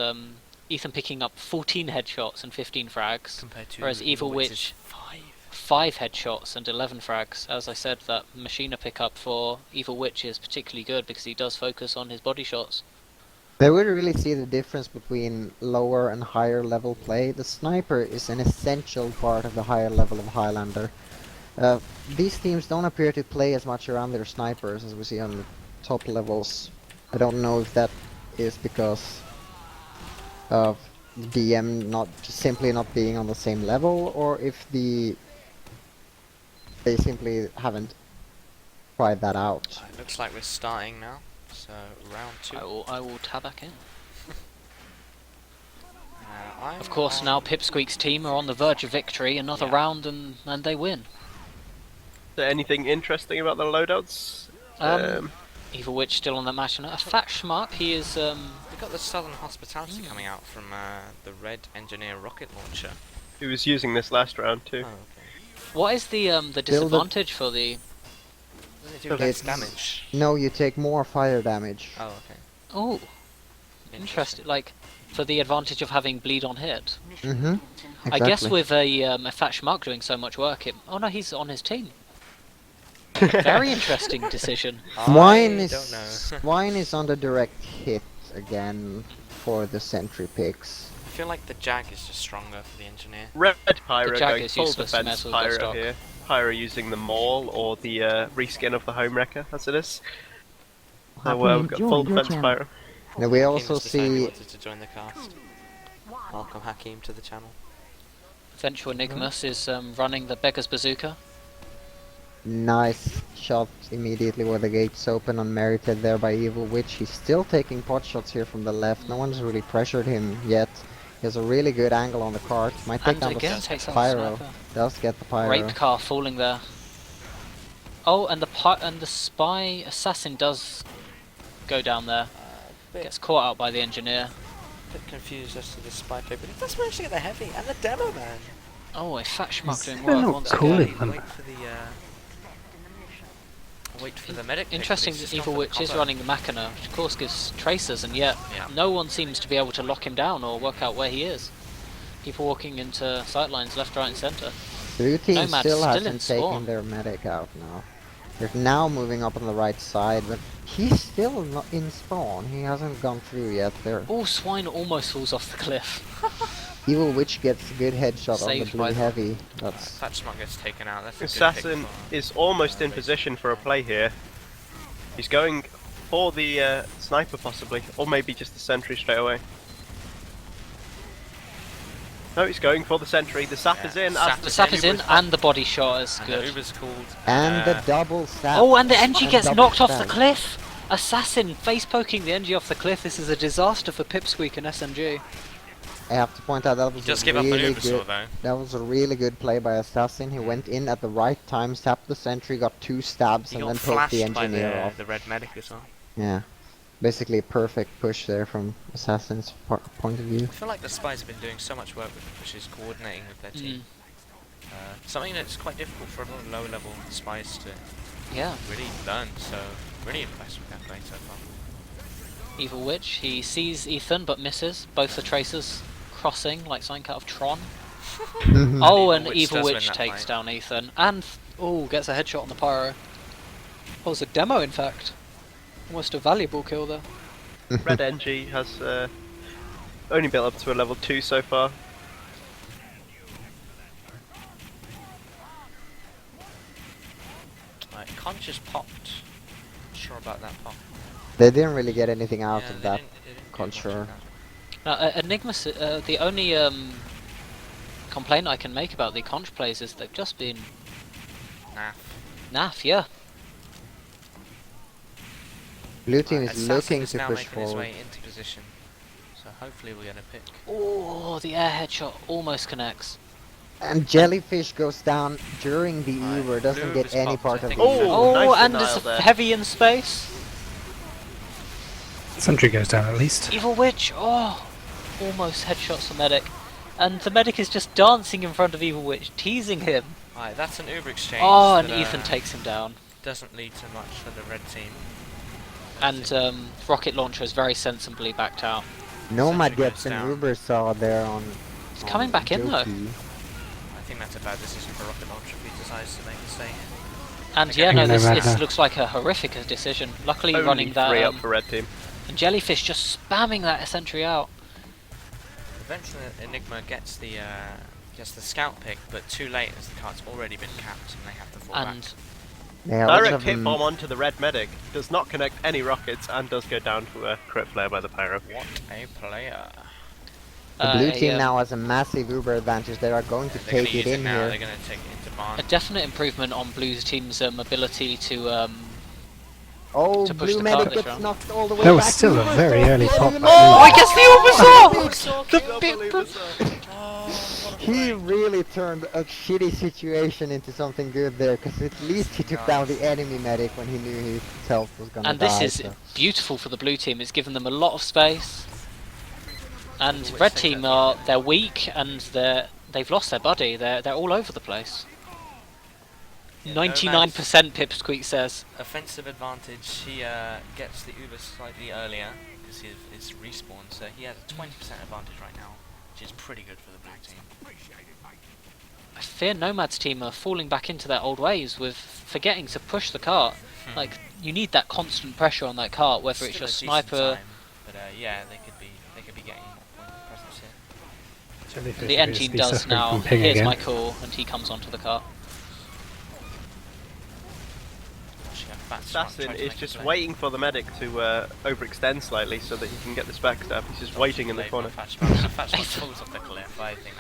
Ethan picking up 14 headshots and 15 frags, Compared to whereas Evil Witch's Witch 5. 5 headshots and 11 frags. As I said, that Machina pickup for Evil Witch is particularly good because he does focus on his body shots. They would really see the difference between lower and higher level play. The sniper is an essential part of the higher level of Highlander. These teams don't appear to play as much around their snipers as we see on the top levels. I don't know if that is because of the DM simply not being on the same level, or if they simply haven't tried that out. It looks like we're starting now. So, round 2. I will tab back in. I'm Of course, on- now Pipsqueak's team are on the verge of victory. Another Yeah. round and they win. Is there anything interesting about the loadouts? Evil Witch still on that match. And a fat schmuck. He is. We got the Southern Hospitality coming out from the Red Engineer rocket launcher. Who was using this last round Oh, too? okay. What is the disadvantage for the? Does it do Okay, less it's- damage? No, you take more fire damage. Oh, okay. Oh, interesting. Like for the advantage of having bleed on hit. Mission Mm-hmm. ends in Exactly. I guess with a fat schmuck doing so much work. Oh no, he's on his team. Very interesting decision. Swine I is don't know. Swine is on the direct hit again for the sentry picks. I feel like the Jag is just stronger for the Engineer. Red Pyro Jag going is full useless, you may defense as well go Pyro stock. here. Pyro using the Maul or the reskin of the Home Wrecker as it is. So we've got full defense Pyro. Now we Hakeem also has decided he see wanted to join the cast. Welcome Hakeem to the channel. Eventual Enigmas is running the Beggar's Bazooka. nice shot immediately where the gates open, unmerited there by Evil Witch. He's still taking pot shots here from the left. No one's really pressured him yet. He has a really good angle on the cart. Might take And down again the takes out the pyro. sniper. Does get the pyro. Rape car falling there. Oh, and the spy assassin does go down there. Gets caught out by the engineer. bit confused as to the spy play, but he does manage to get the heavy and the demo man. Oh, a fat schmuck doing They're work not once cool again. in them. Wait for the medic. pick, Interesting but he's that just Evil gone for Witch the is combo. running the Machina, which of course gives tracers, and yet Yeah. no one seems to be able to lock him down or work out where he is. People walking into sightlines left, right and centre. Blue team Nomad still still in hasn't spawn. taken their medic out now. They're now moving up on the right side, but he's still not in spawn. He hasn't gone through yet. There, Oh, Swine almost falls off the cliff. Evil Witch gets a good headshot on the Saved blue by the- heavy. That's Fat Schmuck gets taken out. That's a good pick Assassin for- is almost in Racing. position for a play here. He's going for the sniper possibly, or maybe just the sentry straight away. No, he's going for the sentry. The sap Yeah, is in. sap as The sap is in, Uber's and the body shot is And the good. Uber's called. and the double sap. Oh, and the NG gets double knocked off the stab. cliff! Assassin face poking the NG off the cliff. This is a disaster for Pipsqueak and SMG. I have to point out that was Just a give up an really Uber saw good. though. That was a really good play by Assassin. He went in at the right time, sapped the sentry, got 2 stabs, He and got then poked the flashed by engineer off. the red medic as well. Yeah, basically a perfect push there from Assassin's point of view. I feel like the spies have been doing so much work with the pushes, coordinating with their team. Something that's quite difficult for a lot of low-level spies to Yeah. really learn. So really impressed with that play so far. Evil Witch, he sees Ethan but misses. Both the tracers crossing like something out of Tron. Oh, and Witch Evil does win Witch that takes fight. down Ethan. And, oh, gets a headshot on the pyro. Oh, it's a demo in fact. Almost a valuable kill there. Red NG has only built up to a level 2 so far. Right, Conscious popped. Not sure about that pop. They didn't really get anything out Yeah, of they that. didn't get Quite much sure. of that. Now, Enigma, the only complaint I can make about the conch plays is they've just been Nah. naff, yeah. Blue team is Assassin looking is to now push making his forward. way into position. So hopefully we're gonna pick. Oh, the air headshot almost connects. And Jellyfish goes down during the Right, Uber, doesn't Blue get is any popped, part I of the think. Uber. Oh, Oh, nice and denial there's there. heavy in space. Sentry goes down at least. Evil Witch, oh, almost headshots the medic. And the medic is just dancing in front of Evil Witch, teasing him. Right, that's an Uber exchange. Oh, and that, Ethan takes him down. doesn't lead to much for the red team. And Rocket Launcher is very sensibly backed out. Nomad Sentry gets goes an down. Uber saw there on. He's coming back in though. Joki. I think that's a bad decision for Rocket Launcher if he decides to make a stay. And Okay. yeah, no, this Nomad. looks like a horrific decision. Luckily Only running that 3 up for red team. and Jellyfish just spamming that sentry out. Eventually Enigma gets the scout pick, but too late as the cart's already been capped and they have to fall And back. They also Direct have hit m- bomb onto the red medic. Does not connect any rockets and does go down to a crit flare by the pyro. What a player. The blue a, team now has a massive Uber advantage. They are going to They're going take to it use it in now, they're here. going to take it into a barn. definite improvement on Blue's team's ability to Oh, to push blue the medic cart this gets round. knocked all the way That was back. still a Uber very saw early getting pop an by Oh, Uber I guess the saw. He really turned a shitty situation into something good there, because at least he took down the enemy medic when he knew his health was gonna And die. this is so. beautiful for the blue team. It's given them a lot of space. And Which red they team don't. they're weak and they've lost their buddy. They're all over the place. Yeah, 99% Pipsqueak says. Offensive advantage, he gets the Uber slightly earlier because it's respawn, so he has a 20% advantage right now, which is pretty good for the blue team. I fear Nomad's team are falling back into their old ways with forgetting to push the cart. Like, you need that constant pressure on that cart, whether it's Still your a decent sniper. time, but yeah, they could be getting more point of presence here. Jellyfish The appears engine to be does suffering now. from ping Here's again. my call, and he comes onto the cart. Watching a fat Schmuck Assassin try to is make a just play. waiting for the medic to overextend slightly so that he can get this backstab. He's just waiting in the Late corner. by Fat Schmuck. So Fat Schmuck falls off the cliff. I think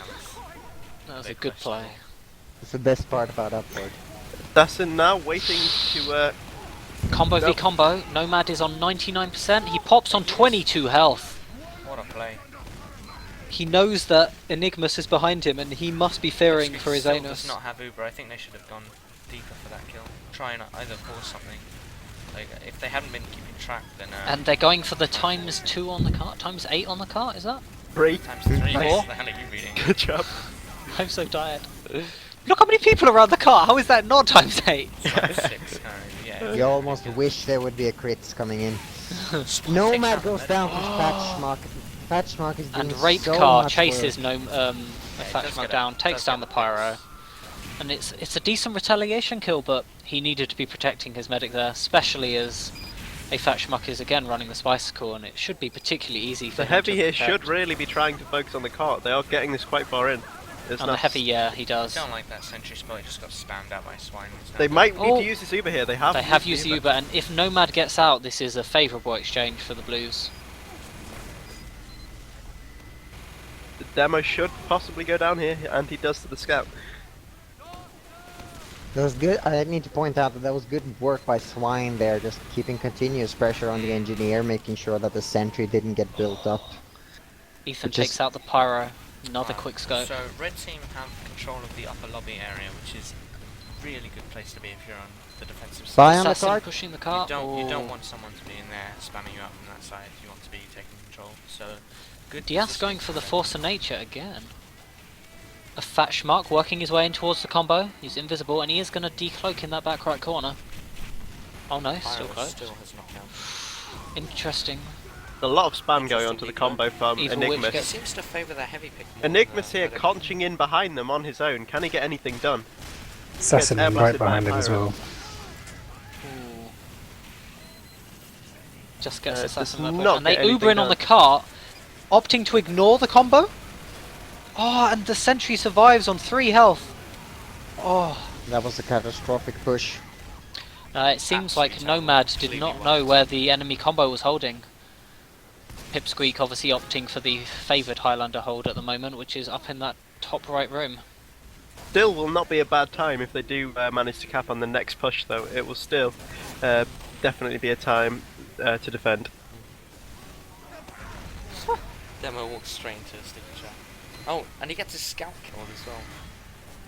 That was a Big good question. play. It's the best part about Upward. Assassin now waiting to Combo v Nope. combo. Nomad is on 99%. He pops on 22 health. what a play. He knows that Enigmus is behind him, and he must be fearing Pipsqueak for his still anus. does not have Uber. I think they should have gone deeper for that kill. Try and either force something. Like, if they hadn't been keeping track, then And they're going for the ×2 on the cart, ×8 on the cart, is that? 3. ×3. Four. What the hell are you reading? Good job. I'm so tired. Look how many people are around the cart, how is that not ×8? ×6. Yeah. You almost wish there would be a crits coming in. Nomad goes down to Fatschmark. Fatschmark is doing And Rape so Car much chases work. it does Fatschmark get down, it takes does down get the the pyro. And it's a decent retaliation kill, but he needed to be protecting his medic there, especially as a Fatschmark is again running the Spice-Core, and it should be particularly easy for The him heavy to here protect. should really be trying to focus on the cart. They are getting this quite far in. It's On the not- heavy, yeah, he I does. don't like that sentry spell. He just got spammed out by swine. They might need Oh. to use this Uber here. They have. They have used the Uber, and if Nomad gets out, this is a favourable exchange for the Blues. The demo should possibly go down here, and he does to the scout. That was good. I need to point out that that was good work by Swine there, just keeping continuous pressure on the engineer, making sure that the sentry didn't get built up. Ethan Which is- takes out the pyro, another quick scope. So red team have control of the upper lobby area, which is a really good place to be if you're on the defensive Spy side. on the Assassin cart. pushing the You cart. don't want someone to be in there spamming you out from that side. You want to be taking control. So good. Diaz position going for the them. Force of Nature again. A Fatschmark working his way in towards the combo. He's invisible, and he is going to decloak in that back right corner. Oh no, still Pyro close. still has knocked down. Interesting. A lot of spam going onto the combo from Evil Witch Enigmas. It gets- seems to favour the heavy pick more. Enigmas than here the conching in behind them on his own. Can he get anything done? Assassin Gets right airbussed by behind him as pyro. well. Ooh. Just gets Does Assassin that push. not And they get Uber in anything on the done. cart, opting to ignore the combo. Oh, and the sentry survives on 3 health. Oh. That was a catastrophic push. It seems like Absolutely Nomad did completely not know where the enemy combo was holding. Pipsqueak obviously opting for the favoured Highlander hold at the moment, which is up in that top right room. Still will not be a bad time if they do manage to cap on the next push, though. It will still definitely be a time to defend. Demo walks straight into a sticky trap. Oh, and he gets his scout killed as well.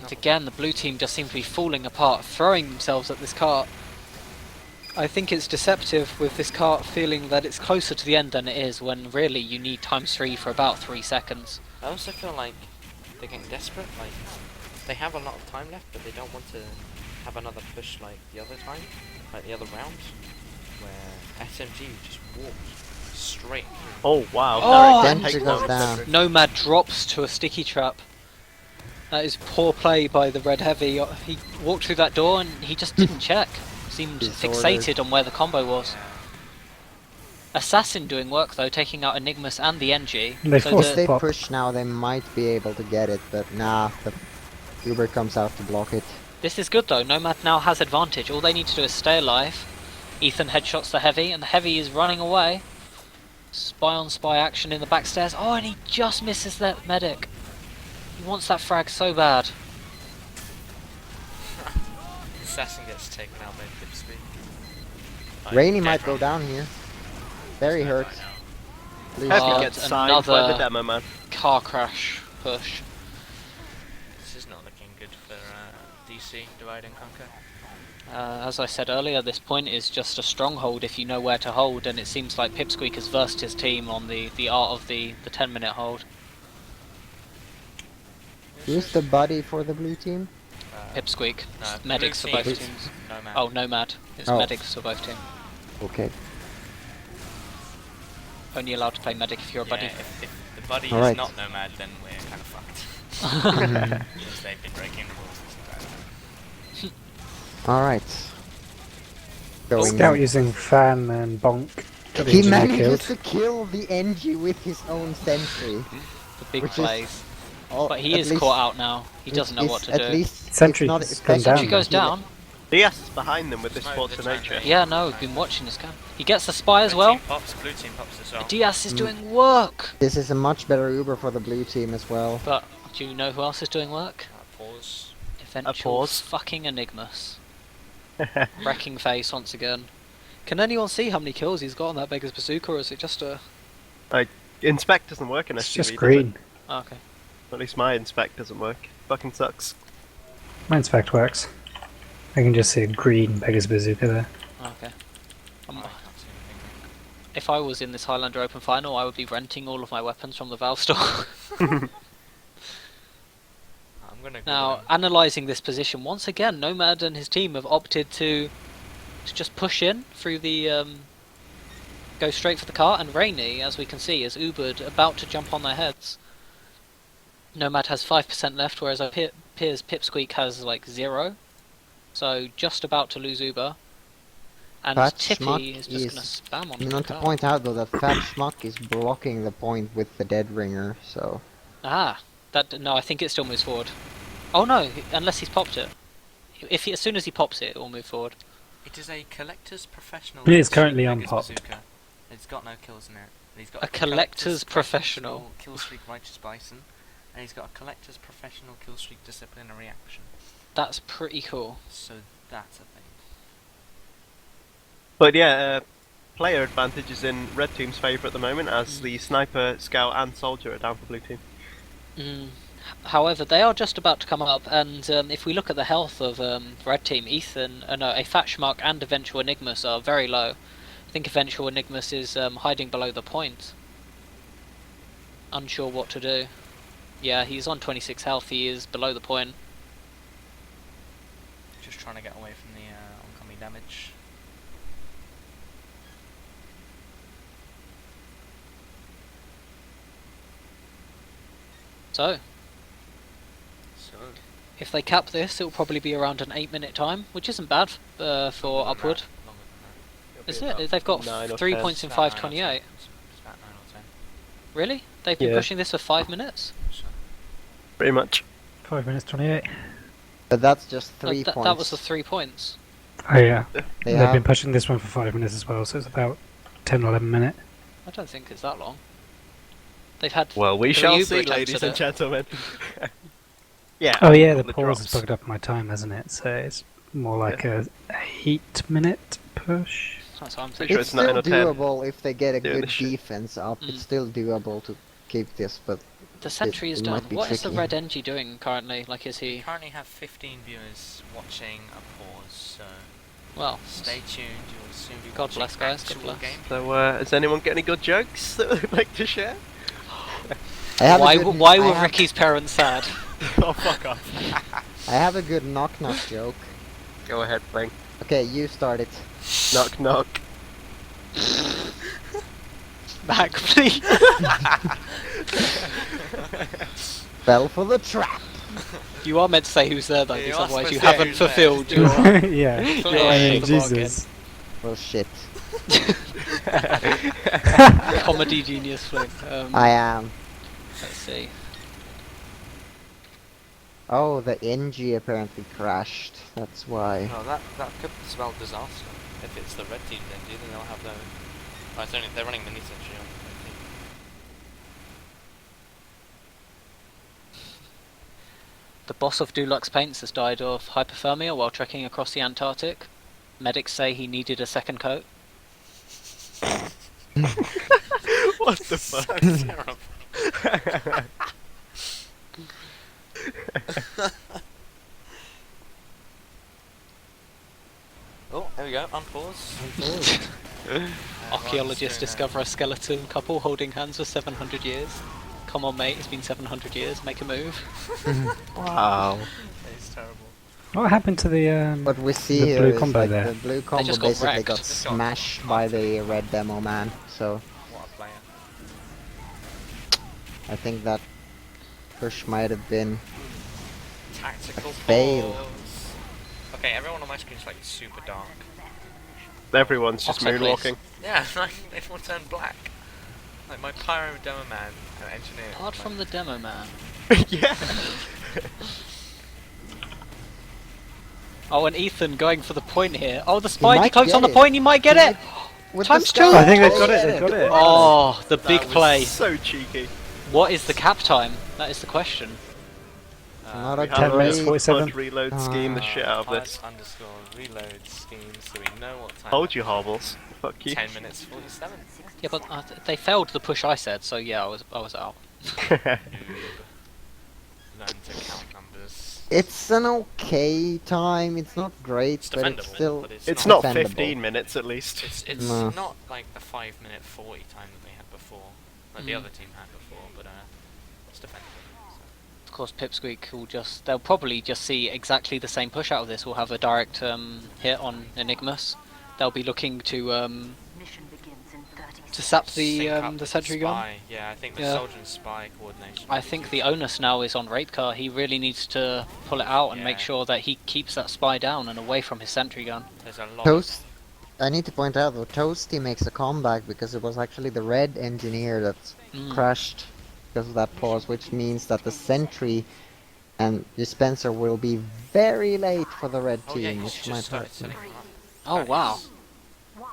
And again, the blue team just seem to be falling apart, throwing themselves at this cart. I think it's deceptive with this cart feeling that it's closer to the end than it is, when really you need ×3 for about 3 seconds. I also feel like they're getting desperate. Like they have a lot of time left, but they don't want to have another push like the other time, like the other round, where SMG just walked straight through. Oh wow! Oh, Derek and takes Sentry goes one. down. Nomad drops to a sticky trap. That is poor play by the red heavy. He walked through that door and he just didn't check. Seemed Disordered. fixated on where the combo was. Assassin doing work though, taking out Enigmas and the NG. They so forced If the, they Pop. push now, they might be able to get it, but nah, the Uber comes out to block it. this is good though. Nomad now has advantage. All they need to do is stay alive. Ethan headshots the heavy, and the heavy is running away. Spy on spy action in the back stairs. Oh, and he just misses that medic. He wants that frag so bad. Assassin gets taken out by Pipsqueak. Rainy might go down here. Very hurt. Please Heavy Oh, gets signed by the another- demo man. Car crash push. This is not looking good for DC divide and conquer. As I said earlier, this point is just a stronghold if you know where to hold, and it seems like Pipsqueak has versed his team on the art of the 10-minute hold. Who's the buddy for the blue team? Pipsqueak. No, Medics for blue both team. teams. Nomad. Oh, Nomad. It's Oh. medics for both teams. Okay. Only allowed to play medic if you're a Yeah, buddy. if the buddy Alright. is not Nomad, then we're kind of fucked. Because they've been breaking rules and things like that. Alright. Going Scout in. using fan and bonk. Got the He engineer manages killed. to kill the NG with his own sentry. The big Which is- plays. Oh, But he at is least- caught out now. He which doesn't know is what to at do. least it's Sentry not has especially- gone down. Sentry goes down. DS is behind them with this Smoke force the of time nature. there. Yeah, no, we've been watching this guy. He gets the spy as Red well. team pops, blue team pops as well. Diaz is doing work. This is a much better Uber for the blue team as well. But do you know who else is doing work? Pause. Eventual pause. fucking Enigmas. Wrecking face once again. Can anyone see how many kills he's got on that beggar's bazooka, or is it just a... Inspect doesn't work in It's SUV. just does it? green. Oh, okay. At least my inspect doesn't work. Fucking sucks. My inspect works. I can just see a green Beggar's Bazooka there. Oh, okay. I can't see anything. If I was in this Highlander Open Final, I would be renting all of my weapons from the Valve store. I'm gonna Now, analysing this position, once again, Nomad and his team have opted to just push in through the, go straight for the car, and Rainy, as we can see, is Ubered, about to jump on their heads. Nomad has 5% left, whereas our peers Pipsqueak has like 0. So, just about to lose Uber. And Fat Tippy Schmuck is just is- gonna spam on You the want to car. point out though that Fat Schmuck is blocking the point with the Dead Ringer, so... Ah, no, I think it still moves forward. Oh no, unless he's popped it. As soon as he pops it, it will move forward. It is a collector's professional. It is currently Vegas unpopped. bazooka. It's got no kills in it. And he's got A collector's professional. kill streak righteous bison, and he's got a collector's professional kill streak disciplinary action. That's pretty cool. So that's a thing. But yeah, player advantage is in red team's favour at the moment, as the sniper, scout, and soldier are down for blue team. However, they are just about to come up, and if we look at the health of red team, Ethan, a Fat Schmuck and Eventual Enigmus are very low. I think Eventual Enigmus is hiding below the point. Unsure what to do. Yeah, he's on 26 health, he is below the point. Just trying to get away from the oncoming damage. So, So if they cap this, it will probably be around an 8-minute time, which isn't bad for upward. Longer than that. Is it? They've got 9 or 3 10. points in It's about 9 or 10. 5:28. It's about 9 or 10. Really? They've been Yeah. pushing this for 5 minutes? So Pretty much. 5 minutes 28. But that's just Oh, 3 points. that was the 3 points. Oh yeah. They They've have- been pushing this one for 5 minutes as well, so it's about 10 or 11 minutes. I don't think it's that long. They've had Well, we three shall Uber see, attempts ladies at and it. gentlemen. Yeah. Oh yeah, the the pause has drops. bugged up my time, hasn't it? So it's more like a 8-minute push. That's what I'm Pretty thinking. sure It's it's 9 still or 10. doable if they get a doing good this shit. defense up. Mm. It's still doable to keep this, but The sentry is it done. might be What is the tricky. red NG doing currently? Like, is we he... currently have 15 viewers watching a pause, so Well, stay tuned. You'll soon be God watching bless, guys, God actual bless. game. So, has anyone got any good jokes that they'd like to share? I have why, a good, why I were have- Ricky's parents sad? Oh, fuck off. I have a good knock-knock joke. Go ahead, Frank. Okay, you start it. Knock, knock. Back, please. Fell for the trap. You are meant to say who's there though, Yeah, you because are otherwise you supposed to say haven't who's there. fulfilled your... Yeah. your end of the bargain. Jesus. Well, shit. Comedy genius fling. I am. Let's see. Oh, the NG apparently crashed. That's why. Oh, that could spell disaster. If it's the red team then they'll have their... Oh, it's only, they're running mini sentry on the red team. The boss of Dulux Paints has died of hypothermia while trekking across the Antarctic. Medics say he needed a second coat. What the fuck? Terrible. Oh, there we go, unpause. Archaeologists discover a skeleton couple holding hands for 700 years. Come on mate, it's been 700 years, make a move. Wow. It's terrible. What happened to the What we see the here blue is combo like there? the blue combo just got basically wrecked. got Just got smashed by the red demo man. So What a player. I think that push might have been. Tactical fail. pause. Okay, everyone on my screen's like super dark. Everyone's just Oxide, please. moonwalking. Yeah, like everyone turned black. Like my pyro demo man and engineer. Apart from the demo man. Yeah. Oh, and Ethan going for the point here. Oh, the spy might close get on the it. point, he might get He it! With Times the two. scout, I think they've oh, got it, yeah. they've got it. Oh, the That big was play. So cheeky. What is the cap time? That is the question. Not a We 10 have minutes, a 47. pod reload scheme the shit out of this. Underscore reload scheme so we know what time. Told you, Hobbles. Fuck you. 10 minutes 47. Yeah, but they failed the push I said, so yeah, I was out. Noob. Learn to count numbers. It's an okay time. It's not great, It's but defendable, it's still. but it's It's not not defendable. 15 minutes at least. It's No. not like the 5-minute 40 time that they had before, like the other team had before, but it's defendable. So. Of course, Pipsqueak will they'll probably just see exactly the same push out of this. We'll have a direct hit on Enigmus. They'll be looking to Mission begins in 30 to seconds. sap Sync up the with sentry gun. spy. Yeah, I think the Yeah. soldier and spy coordination. I would be think huge. the onus now is on Rapecar. He really needs to pull it out and make Yeah. sure that he keeps that spy down and away from his sentry gun. There's a lot. Toast. I need to point out though, Toasty makes a comeback because it was actually the red engineer that Mm. crashed because of that pause, which means that the sentry and dispenser will be very late for the red Oh team, yeah, he's which just might started hurt setting them. them up. Oh That wow. is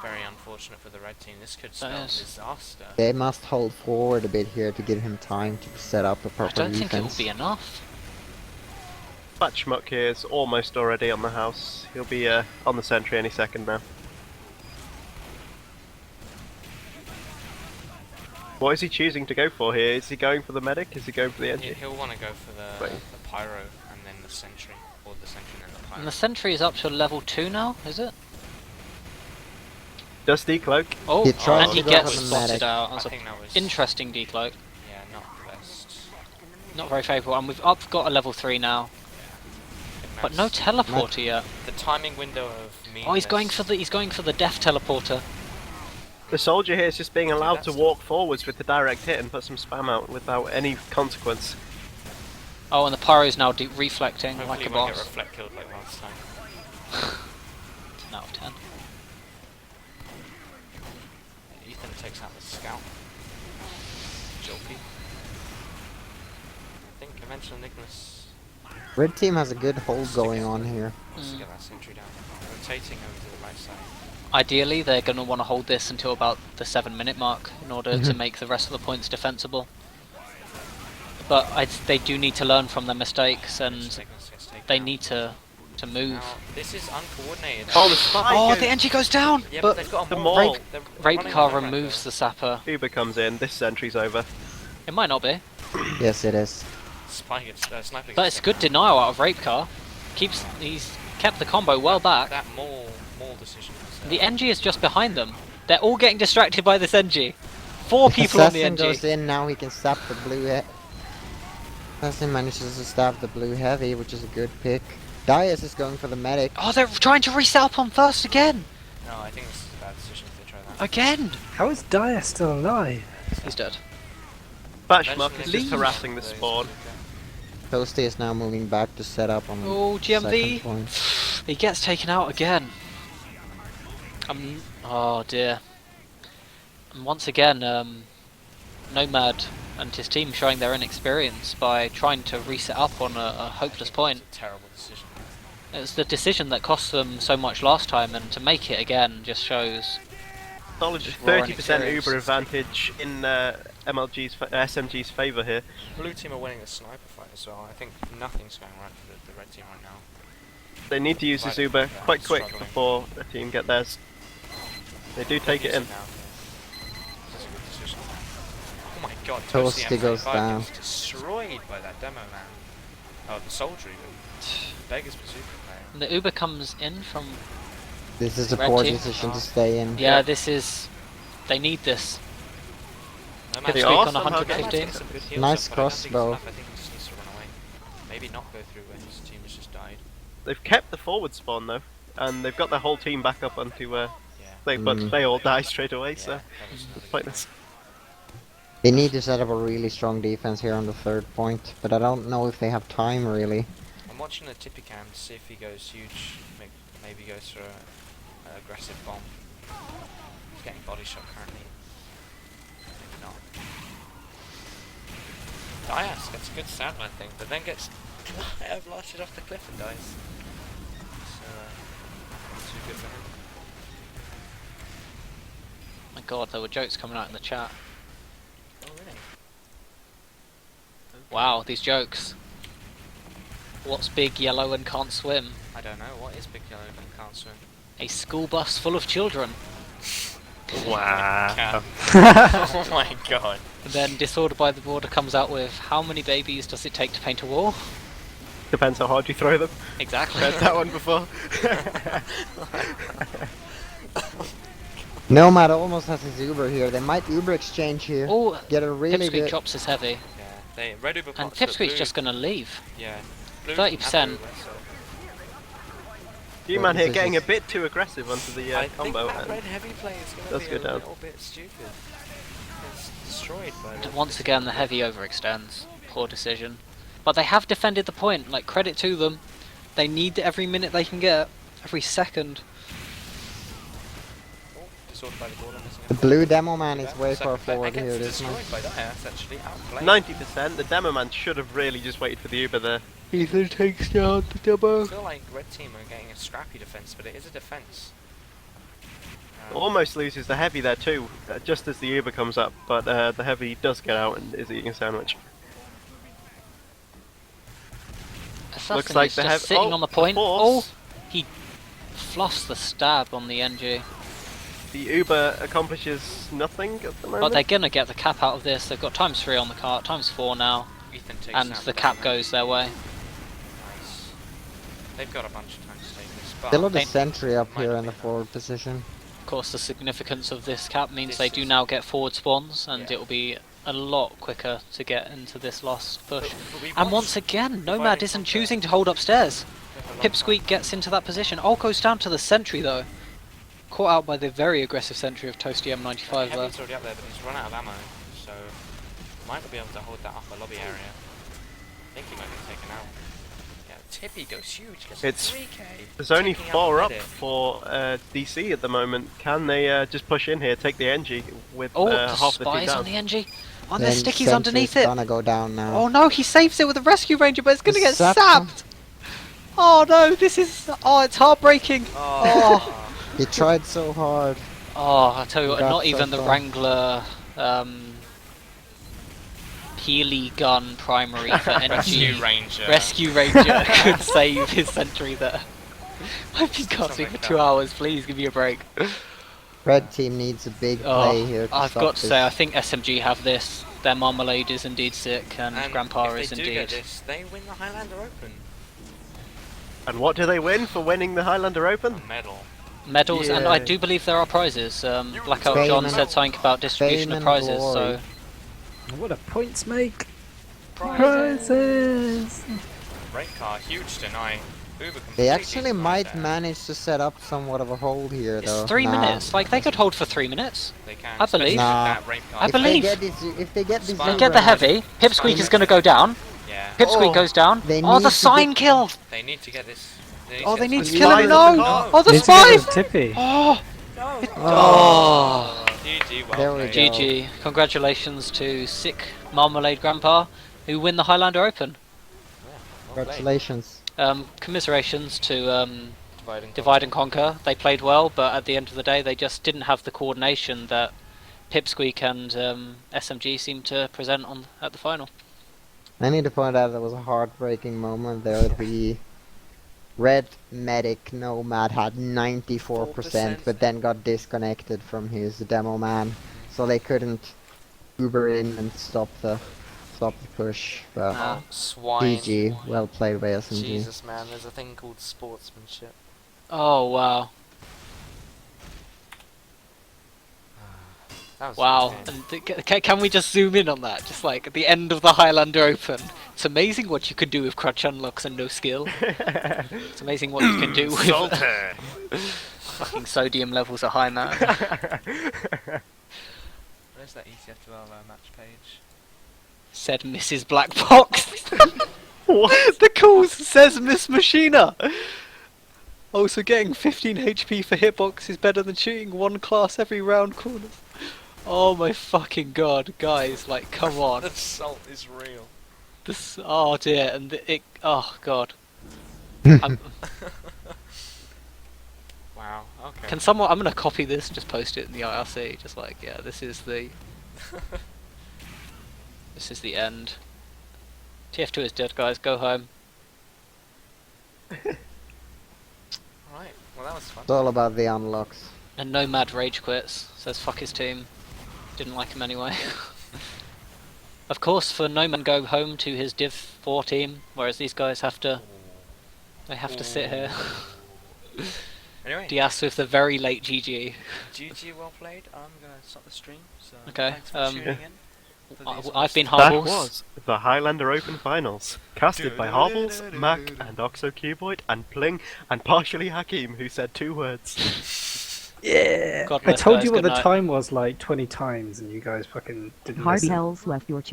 very unfortunate for the red team. This could That spell is. disaster. They must hold forward a bit here to give him time to set up a I proper don't think it will defense. be enough. Batchmuck here is almost already on the house. He'll be on the sentry any second now. What is he choosing to go for here? Is he going for the medic? Is he going for the engine? He'll want to go for the Right. pyro and then the sentry, or the sentry and then the pyro. And the sentry is up to level 2 now, is it? Does decloak? Oh, He tries and to he go gets for the spotted medic. out. I That's an think that was interesting decloak. yeah, not the best. Not very favourable. And we've got a level 3 now. I think But no that's teleporter yet. the timing window of me. Oh, he's going for the death teleporter. The soldier here is just being Do allowed that to stuff. walk forwards with the direct hit and put some spam out without any consequence. Oh, and the pyro's now reflecting Hopefully like a he won't get boss. reflect killed like last time. 10 out of 10. Ethan takes out the scout. Jolky. I think eventually Nicholas Red team has a good hold going on here. wants to Mm. get that sentry down. Rotating over to the right side. Ideally, they're going to want to hold this until about the 7-minute mark in order to Mhm. make the rest of the points defensible. But they do need to learn from their mistakes, and Nicholas gets taken they out. need to move. Now, this is uncoordinated. Oh, the spy Oh, goes- the engine goes down! Yeah, but but they've got a the maul. maul. They're Rape running car on the removes red the sapper. Uber comes in, this sentry's over. It might not be, Yes, it is. Spy gets sniper. but gets it's good taken denial out of Rape car. He's kept the combo well out. back. That maul decision. Was, The NG is just behind them. They're all getting distracted by this NG. 4 people on the Assassin NG. goes in, now he can stab the blue Assassin manages to stab the blue heavy, which is a good pick. Dias is going for the medic. Oh, they're trying to reset up on first again! no, I think this is a bad decision if they try that. Again! How is Dyer still alive? He's dead. Batchmuck Eventually is they just can harassing the those spawn. Toasty is now moving back to set up on Oh, second GMV! point. He gets taken out again. Oh dear. And once again, Nomad and his team showing their inexperience by trying to reset up on a hopeless point. It's a terrible decision. It's the decision that cost them so much last time, and to make it again just shows. Solid Just raw 30% inexperience. Uber advantage in SMG's favour here. Blue team are winning the sniper fight as well. I think nothing's going right for the red team right now. They need to use this Right, Uber yeah, quite quick struggling. before the team get theirs. They do take it Use in. now. That's a good decision. Oh my god, Toasty Toasty goes M25 down. gets destroyed by that demo man. Oh, the soldier even. Beggars bazooka player. And the Uber comes in from. This is a Red poor team. decision to stay in. Yeah, this is. They need this. No Pipsqueak They on are somehow 115. getting some good heals Nice up, but I don't think it's crossbow. enough. I think he just needs to run away. Maybe not go through when his team has just died. They've kept the forward spawn though, and they've got their whole team back up onto Yeah. but Mm. they all die straight away, so Yeah, that was another it's good pointless. They need to set up a really strong defense here on the third point, but I don't know if they have time really. I'm watching the tippy cam to see if he goes huge, maybe goes for an aggressive bomb. He's getting body shot currently. Maybe not. Dias gets a good stab, I think, but then gets blasted off the cliff and dies. So, not too good for him. My god, there were jokes coming out in the chat. Oh, really? Wow, these jokes. What's big, yellow, and can't swim? I don't know, what is Big Yellow and can't swim? A school bus full of children. Wow. Oh my god. And then Disorder by the Border comes out with how many babies does it take to paint a wall? Depends how hard you throw them. Exactly. Heard that one before. Nomad almost has his Uber here. They might Uber exchange here. Oh, Get a really Pipsqueak good. drops his heavy, Yeah, red Uber and pops, but Pipsqueak's blue- just gonna leave. Yeah. Blue 30%. Uber, so You Well, man here this getting a is- bit too aggressive onto the I think combo. that And red heavy play is going does to go be a down. little bit stupid. It's destroyed by the... Once again, the heavy overextends. Poor decision. But they have defended the point. Like, credit to them. They need every minute they can get. Every second. Oh, disordered by the border, missing The it. blue demo man is way So, far but forward gets here. This destroyed one. by that. That's actually outplayed. 90%. The demo man should have really just waited for the Uber there. Ethan takes down the demo. I feel like red team are getting a scrappy defense, but it is a defense. Almost loses the heavy there too, just as the Uber comes up, but the heavy does get out and is eating a sandwich. Assassin Looks like is the just heavy sitting on the point. force. Oh, he fluffs the stab on the NG. The Uber accomplishes nothing at the moment. But they're gonna get the cap out of this. They've got ×3 on the cart, ×4 now, Ethan takes and out the cap demo. goes their way. Nice. They've got a bunch of time to take this, but Still a They- sentry up Might here not in be the enough. forward position. Of course, the significance of this cap means This they do is- now get forward spawns, and Yeah. it will be a lot quicker to get into this last push. but we And watched once again, Nomad Dividing isn't Conquer choosing to hold upstairs. for a long Pipsqueak time. gets into that position. All goes down to the sentry though. Caught out by the very aggressive sentry of Toasty M95 there. Heavy's already up there, but he's run out of ammo, so might not be able to hold that upper lobby area. I think he might get taken out. Yeah, Tippy goes huge. Gets It's- 3k. There's only taking out 4 the up medic. for DC at the moment. Can they just push in here, take the NG with Oh, the half the team spies down? on the NG. Oh, Then there's stickies sentry's underneath it. Gonna go down now. Oh no, he saves it with a rescue ranger, but it's gonna The get sap- sapped. Oh no, this is. Oh, it's heartbreaking. Oh. He tried so hard. Oh, I tell you what, Got not so even the far. Wrangler Peely gun primary for Rescue energy Ranger. rescue ranger could save his sentry there. I've been casting Something for like 2 that. hours, please give me a break. Red team needs a big Oh, play here. To I've stop got to this. say, I think SMG have this. Their Marmalade is indeed sick, and, Grandpa if is they do get indeed. this, they win the Highlander Open. And what do they win for winning the Highlander Open? A medal. Medals, and I Yeah. do believe there are prizes. Blackout Fame John and- said something about distribution fame of and prizes, glory. so What a points make! Prizes. Prizes! Rate car, huge deny. Uber They completely actually denies might that. manage to set up somewhat of a hold here, it's though. 3 Nah. minutes. Like, they could hold for 3 minutes. They can. I believe. especially with Nah. that rate car. I If they believe. get this, if they get this, Spy. Get the Uber- heavy. Pipsqueak is going to go down. Yeah. Pipsqueak Oh. goes down. They Oh, need the to sign get- kill. They need to get this. Oh, they need to the kill him. spies No. at the car. Oh, the Need to get spies. rid of Tippy. Oh. No. Oh. GG, well There we played. go. GG. Congratulations to sick Marmalade Grandpa, who win the Highlander Open. Well played. Congratulations. Commiserations to Divide Divide and Conquer. They played well, but at the end of the day, they just didn't have the coordination that Pipsqueak and SMG seemed to present on at the final. I need to point out there was a heartbreaking moment there. The red medic Nomad had 94%, but then got disconnected from his demo man, so they couldn't Uber in and stop the push. But Ah. Swine. GG, well played by SMG. Jesus, man, there's a thing called sportsmanship. Oh wow, That was wow! a good game. And can we just zoom in on that? Just like at the end of the Highlander Open, it's amazing what you can do with crutch unlocks and no skill. It's amazing what you can do with Salter. fucking sodium levels are high, man. Where's that ECF12 match page? Said Mrs. Black Box. What? The calls says Miss Machina. Also getting 15 HP for hitbox is better than shooting one class every round corners. Oh my fucking god, guys, like come on. The salt is real. This, oh dear, and oh god. I'm, Wow, okay. can someone, I'm gonna copy this, just post it in the IRC, just like, yeah, this is the end. TF2 is dead, guys, go home. Right, well that was fun. It's all about the unlocks. And Nomad rage quits, says fuck his team. Didn't like him anyway. Of course, for No Man go home to his Div 4 team, whereas these guys have to. They have to sit here. Anyway, Diaz with the very late GG. GG, well played. I'm gonna stop the stream. So Okay, thanks for tuning in. for these I've been That Harbles. was the Highlander Open Finals, casted by Harbles, Mac, and OxoCuboid, and Pling, and partially Hakim, who said 2 words. Yeah. God I bless told guys, you what good the night. time was like 20 times, and you guys fucking didn't Hardy listen. Hells left your channel.